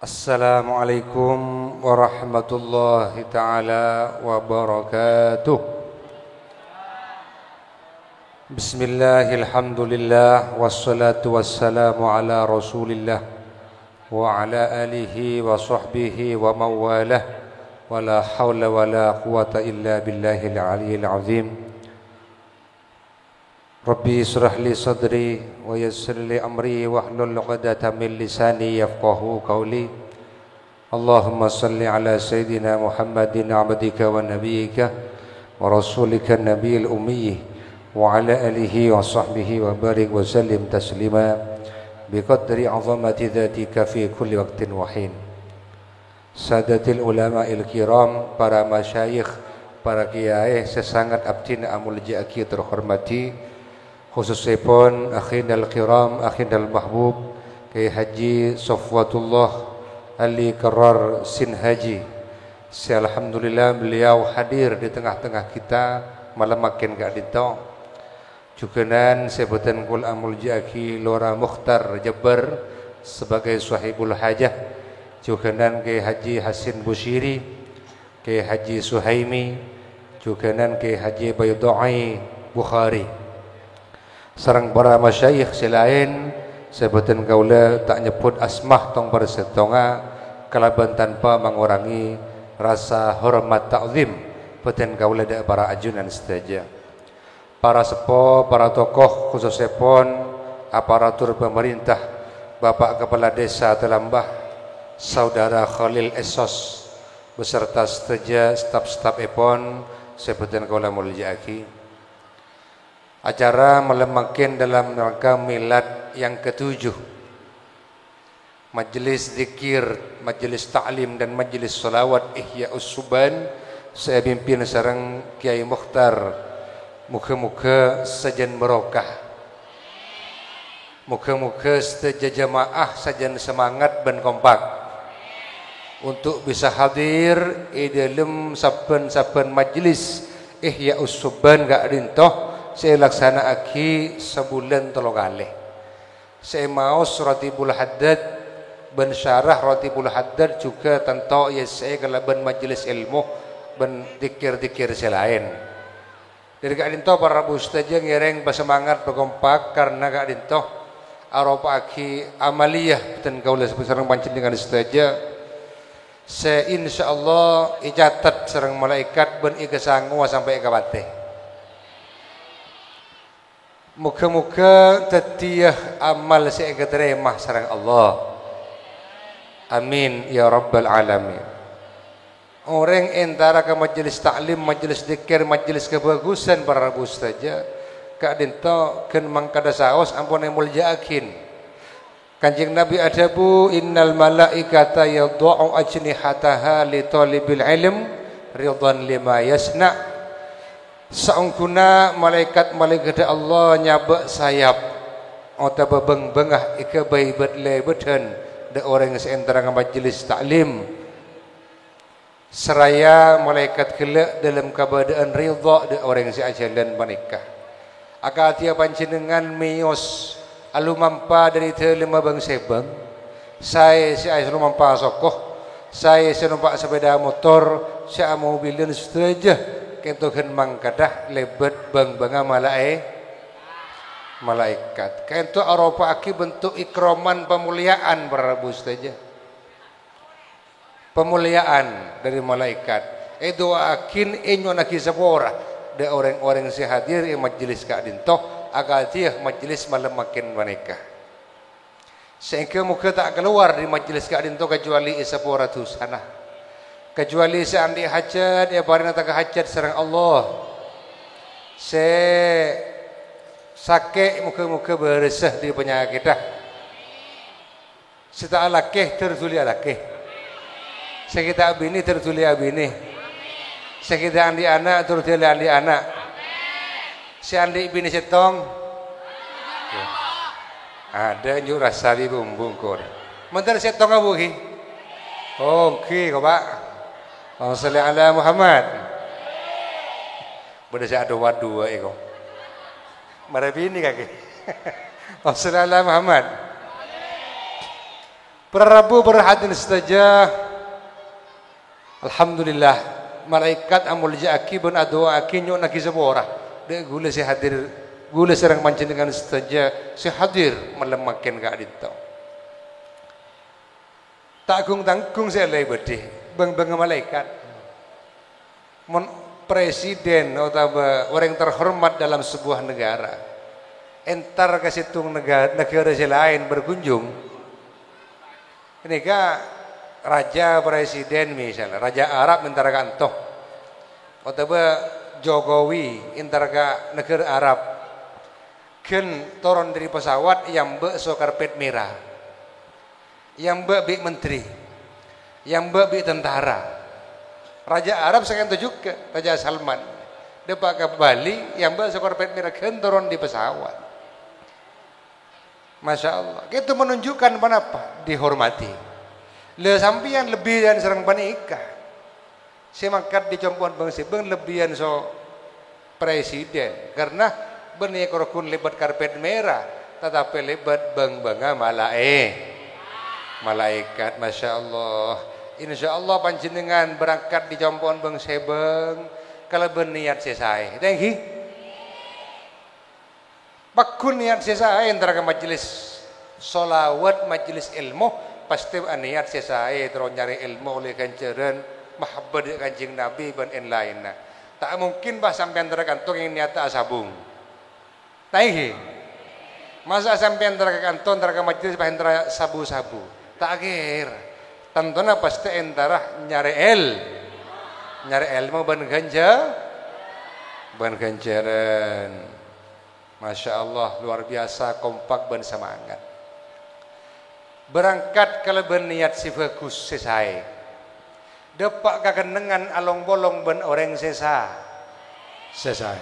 Assalamualaikum warahmatullahi taala wabarakatuh. Bismillahilhamdulillah wassalatu wassalamu ala Rasulillah wa ala alihi wa sahbihi wa mawalah wa la hawla wa la quwata illa billahil aliyyil azim. Rabbi israh li sadri wa yassir li amri wahlul 'uqdatam min lisani yafqahu qawli. Allahumma salli ala sayyidina Muhammadin 'abdika wa nabiyyika wa rasulika nabiyil ummi wa ala alihi wa sahbihi wa barik wa sallim taslima biqadri 'azamati dzatika fi kulli waqtin wa hin. Sadatil ulama'il kiram, para masyayikh, para kiai sesangat abdina amul jaki terhormati, khususipun akhinal kiram, akhinal mahbub Kiai Haji Safwatullah Ali Karar Sinhaji. Alhamdulillah beliau hadir di tengah-tengah kita malam makin gak dito. Jukenan sebutan kul amul jaki Lora Mukhtar Jabbar sebagai sahibul hajah. Jukenan Kiai Haji Hasin Bushiri, Kiai Haji Suhaimi, jukenan Kiai Haji Baydai Bukhari. Sarang para masyayikh selain sebutan kaula tak nyebut asmah tong bersetonga kalaban tanpa mengurangi rasa hormat ta'zim beten kaula dak para ajunan sedaja. Para sepo, para tokoh khususipun aparatur pemerintah, Bapak Kepala Desa Telambah, Saudara Khalil Esos beserta sedaja staf-staf epon sebutan kaula mulyaki. Acara melemakin dalam rangka milad yang ke-7, Majelis Zikir, Majelis Ta'lim dan Majelis Salawat Ihya'us Suban. Saya pimpin sareng Kiai Mukhtar. Muka-muka sajan barokah, muka-muka seteja jamaah sajan semangat dan kompak untuk bisa hadir di dalam saben-saben majelis Ihya'us Suban gak rintoh. Saya laksana aki sebulan 3 kali. Saya mau Ratibul Haddad ben syarah Ratibul Haddad juga tentu ya saya kalaban majelis ilmu ben dikir-dikir selain. Dari kak dinto para ustaz ngereng bersemangat berkompak karena kak dinto aropa aki amaliyah dan kaula sareng panjenengan ustaz. Saya insyaallah icatat sareng malaikat ben ikesangu sampai ikawate. Muka-muka tetiyah amal saya keterima sareng Allah. Amin ya rabbal alamin. Orang antara ke majelis taklim, majelis zikir, majelis kebagusan para ustaz saja kak dinto ken mangkada saos ampun muljaakin. Kanjeng Nabi adabu innal malaikata yadha'u ajnihataha li talibil ilm ridwan lima yasna'. Saungkuna malaikat-malaikat Allah nyabak sayap ota bebeng-bengah ika bayi betle beden de orang seantara majelis taklim seraya malaikat kelak dalam keadaan ridha de orang seajalan menikah. Akal tiap panjenengan miyos alumampa dari telema bang sebang saya si alumampa sokoh, saya senumpak sepeda motor, saya mobilin setuju kentokan mangkadah lebet bang-banga malaikat. Kento aropa aki bentuk ikroman pemuliaan para ustaz. Pemuliaan dari malaikat. Doa akin enyo naki sepora de orang-orang si hadir di majelis kak dinto agar dia majelis malam makin menikah. Sehingga muka tak keluar di majelis kak dinto kecuali sepora tu sana. Kecuali seandi hajat ya barina tak hajat sareng Allah. Se sakit muka-muka beresah di penyakit dah. Seta alakeh tertuli alakeh. Sekita abini tertuli abini. Sekita andi anak tertuli andi anak. Si andi bini setong. Ada njuk rasa di bumbungkur. Mentar setong abu ki. Oke, kau pak. Allahumma shalli ala Muhammad. Benda saya ada wadu iko. Marabi ini kaki. Allahumma shalli ala Muhammad. Prabu berhadin saja. Alhamdulillah malaikat amul jaki ben adua akinyo naki sebora. De gula si hadir gula serang panjenengan saja si hadir melemakin ka adito. Takung tangkung saya lay bedi bang malaikat. Presiden atau orang terhormat dalam sebuah negara entar ke situ negara lain berkunjung ini kah raja presiden misalnya raja Arab entar kantoh atau Jokowi entar ke negara Arab kan turun dari pesawat yang so karpet merah yang bi menteri yang bi tentara. Raja Arab sekian tujuh ke Raja Salman. Depak ke Bali yang sekorpet merah turun di pesawat. Masya Allah. Itu menunjukkan apa? Dihormati. Le sampian lebih dan serang panika. Semakat di compoan bangsa bang lebihan so presiden karena benih korokun lebat karpet merah tetapi lebat bang malaikat. Masya Allah. Insya Allah panjenengan berangkat di Jompon Bang Sebeng kalau berniat selesai. Thank you. Bakun niat selesai antara ke majelis solawat, majelis ilmu pasti niat selesai terus nyari ilmu oleh kanceran mahabbah kanjeng Nabi dan lainnya. Tak mungkin bah sampai antara kantong yang niat asabung. Thank you. Masa sampai antara kantong antara ke majelis bah antara sabu-sabu. Tak akhir. Tentunya pasti antara nyari ilmu ban ganjaran. Masya Allah luar biasa kompak ban semangat. Berangkat kalau berniat si bagus selesai. Depak kakenengan along bolong ban orang selesai.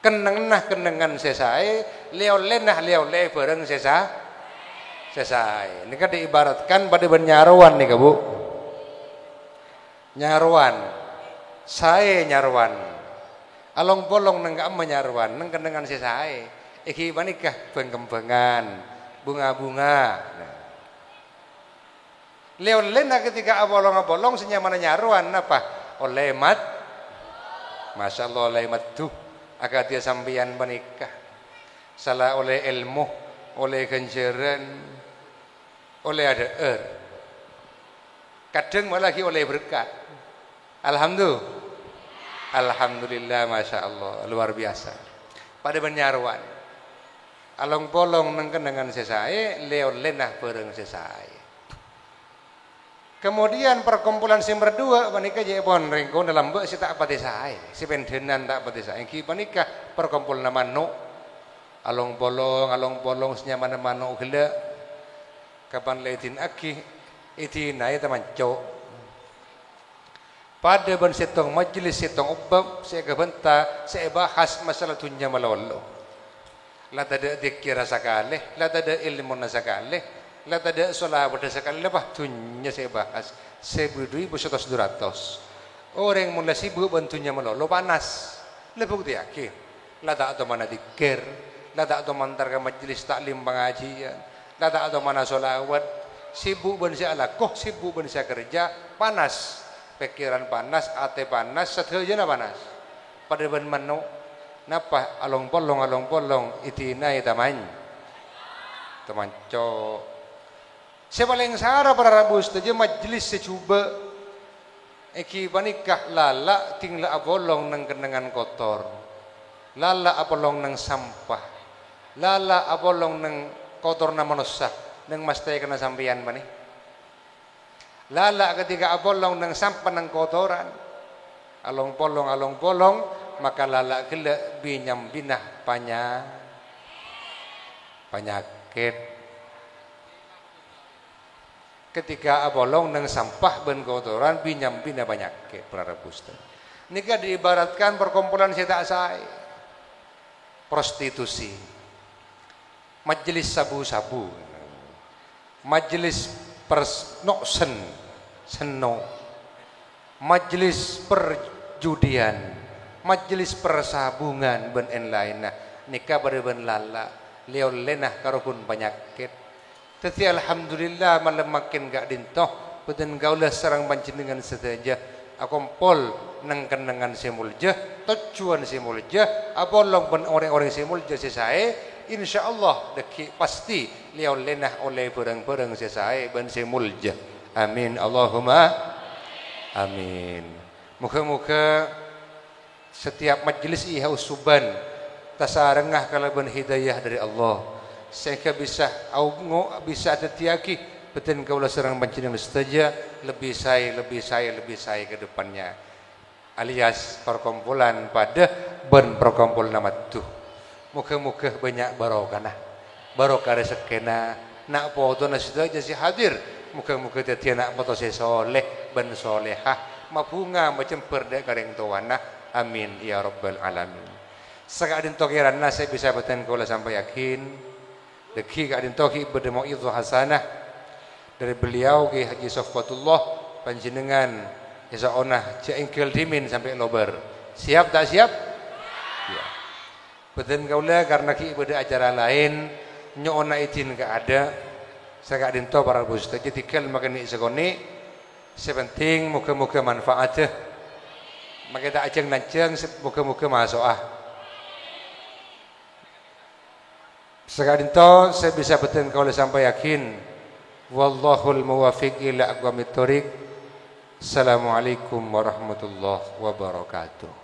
Kenengan selesai. Liau-le bareng selesai. Ini kan diibaratkan pada nyaruan nih Bu. Nyaruan. Saya nyaruan. Along bolong nengak menyaruan, neng kendengan saya. Iki manikah kembangan, bunga-bunga. Nah. Leon lena ketika abolong-abolong senyaman nyaruan apa? Olemat. Masya Allah olemat tuh. Agar dia sambian menikah. Salah oleh ilmu, oleh ganjaran. Oleh ada kadang malah lagi oleh berkat. Alhamdulillah Masya Allah luar biasa pada penyaruan along bolong nengken dengan sesai leon lenah bareng sesai. Kemudian perkumpulan sim berdua panika jepon ringko dalam bek si tak pati saya si pendenan tak pati saya ki panika perkumpulan mano along bolong senyaman mano gila kapan letin aki iti naik teman cok pada ban setong majelis setong ubab saya kebenta saya bahas masalah dunia malolo la tada dikira sakale la tada ilmu nasakale la tada solawat sakale bah dunia saya bahas saya berdui bersotos duratos orang mula sibuk bantunya malolo panas lebuk diakin la tak atau mana dikir la tak atau mantar ke majelis taklim pengajian tata atau mana solawat sibuk bensia alakoh sibuk bensia kerja panas pikiran panas ate panas sedaya panas pada ben mano napa along polong itinai taman co sepaling sara para rabu saja majelis secuba iki panikah lala tinggal abolong nang kenangan kotor lala abolong nang sampah lala abolong nang kotor na manusia nang mastay kena sampeyan mani lala ketika abolong nang sampah nang kotoran along polong maka lala gila binyam binah penyakit ketika abolong nang sampah ben kotoran binyam binah penyakit para Ustaz. Nika diibaratkan perkumpulan saya prostitusi majelis sabu-sabu, majelis seno, majelis perjudian, majelis persabungan ben lainna nikah pada ben lala leon lenah karukun penyakit Tetapi alhamdulillah malam makin gak dintoh beten gaulah sareng panjenengan sedaja akompol nang kenangan simulja tujuan simulja apolong pun orang-orang simulja sesae insyaallah deki pasti liau lenah oleh barang-barang sesae ben simulja amin Allahumma amin. Muka-muka setiap majlis iha usuban tasarengah kalaban hidayah dari Allah sehingga bisa tetiaki beten kaulah sareng panjenengan sedaja lebih saya ke depannya alias perkumpulan pada ben perkumpul nama tuh muka-muka banyak barokah rezekina nak foto sedaja si hadir muka-muka tetiak nak foto soleh ben solehah mabunga macam perda kareng tuana amin ya rabbal alamin. Sakadin tokiranna saya bisa beten kaulah sampai yakin deki kadin toki berdemo itu hasanah dari beliau Ki Haji Sofwatullah panjenengan insyaallah ceengkel dimin sampai lober. Siap tak siap? Ya. Beten kaula karena ki ibadah acara lain nyona izin gak ada. Saya gak dinto para bos jadi tikal makan ni segoni. Sepenting muka-muka manfaatnya. Maka tak ajeng nanceng muka-muka masoah. Sekadin to saya bisa beten kaula sampai yakin wallahul muwaffiq ila aqwamit thoriq. Assalamualaikum warahmatullahi wabarakatuh.